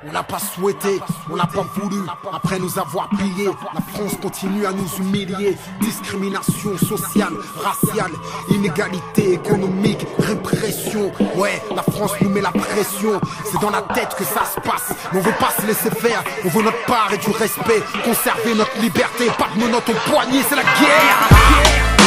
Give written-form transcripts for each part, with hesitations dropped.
On n'a pas souhaité, on n'a pas voulu. Après nous avoir pillés, la France continue à nous humilier. Discrimination sociale, raciale, inégalité économique, répression. Ouais, la France nous met la pression. C'est dans la tête que ça se passe. Mais on veut pas se laisser faire. On veut notre part et du respect. Conserver notre liberté, pas de menottes au poignet, c'est la guerre.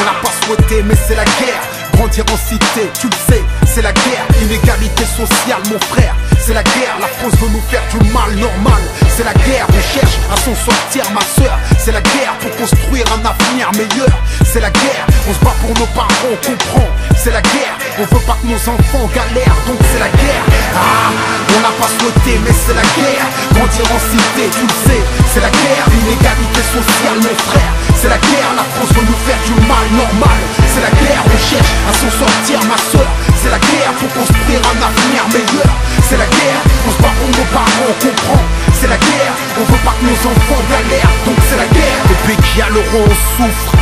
On n'a pas souhaité, mais c'est la guerre. Grandir en cité, tu le sais, c'est la guerre. Inégalité sociale, mon frère, c'est la guerre. La France veut nous faire du mal normal. C'est la guerre, on cherche à s'en sortir, ma soeur. C'est la guerre pour construire un avenir meilleur. C'est la guerre, on se bat pour nos parents, on comprend. C'est la guerre, on veut pas que nos enfants galèrent, donc c'est la guerre. Ah, on n'a pas souhaité, mais c'est la guerre. Grandir en cité, tu le sais, c'est la guerre. Inégalité sociale, mon frère, c'est la guerre. La France veut nous faire du mal normal. C'est la guerre, on cherche à s'en sortir, ma soeur. C'est la guerre pour construire un avenir meilleur. C'est la guerre, on se bat pour nos parents, on comprend. C'est la guerre, on veut pas que nos enfants galèrent, donc c'est la guerre. Les pays qui a l'euro, on souffre.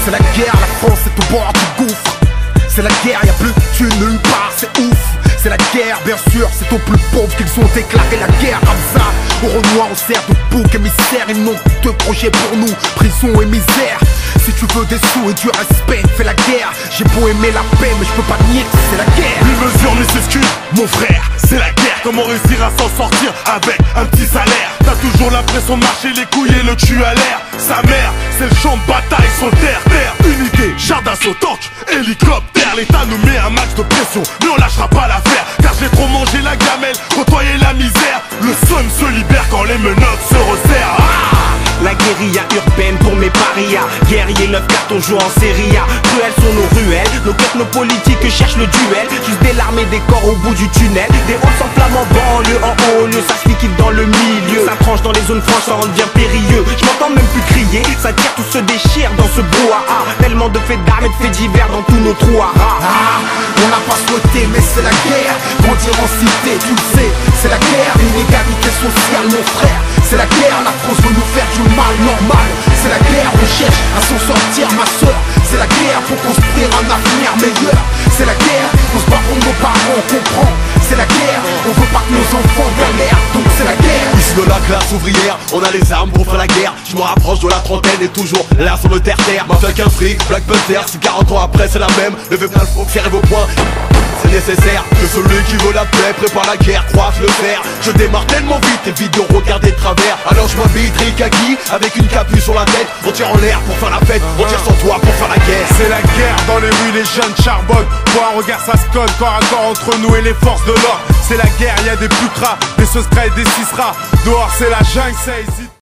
C'est la guerre, la France est au bord du gouffre. C'est la guerre, y'a plus de thunes nulle part, c'est ouf. C'est la guerre, bien sûr, c'est aux plus pauvres qu'ils ont déclaré la guerre. Comme ça, au Renoir, on sert de bouc émissaire. Ils n'ont que deux projets pour nous, prison et misère. Si tu veux des sous et du respect, fais la guerre. J'ai beau aimer la paix, mais je peux pas nier que c'est la guerre. Une mesure mais s'excuse, mon frère, c'est la guerre. Comment réussir à s'en sortir avec un petit salaire? T'as toujours l'impression de marcher les couilles et le cul à l'air. Sa mère, c'est le champ de bataille, son terre. Unité, char d'assaut, tank, hélicoptère. L'État nous met un max de pression, mais on lâchera pas l'affaire. Car j'ai trop mangé la gamelle, côtoyé la misère. Le son se libère quand les menottes se resserrent. La guérilla urbaine pour mes parias. Guerrier 9 cartons jouant en série A. Cruelles sont nos ruelles, nos technopolitiques cherchent le duel. Juste des larmes et des corps au bout du tunnel. Des halls s'enflamment en banlieue, en haut lieu. Ça se liquide dans le milieu. Ça tranche dans les zones franches, ça rend bien périlleux. Je m'entends même plus crier, ça tire, tout se déchire dans ce brouhaha. Tellement de faits d'armes et de faits divers dans tous nos trous à rats. Ah, on n'a pas souhaité, mais c'est la guerre. Grandir en cité, tu le sais, c'est la guerre. Inégalité sociale, mon frère, c'est la guerre. La France veut nous faire du mal normal. C'est la guerre, on cherche à s'en sortir, ma soeur. C'est la guerre pour construire un avenir meilleur. C'est la guerre, on se bat pour nos parents, on comprend. C'est la guerre, on veut pas que nos enfants galèrent, donc c'est la guerre. Ici de la classe ouvrière, on a les armes pour faire la guerre. Je me rapproche de la trentaine et toujours là sur le terre-terre. Ma flingue un fric, Black Panther, si 40 ans après c'est la même. Levez plein le faux, serrez vos poings. C'est nécessaire que celui qui veut la paix prépare la guerre, croise le fer. Je démarre tellement vite, évite de regarder de travers. Alors je m'habille Trikaki avec une capuche sur la tête. On tire en l'air pour faire la fête, on tire sur toi pour faire la guerre. C'est la guerre dans les rues, les jeunes charbonnent. Pour un regard ça se colle, corps à corps entre nous et les forces de l'ordre. C'est la guerre, y'a des pucras, des secrets et des cisras. Dehors c'est la jungle, c'est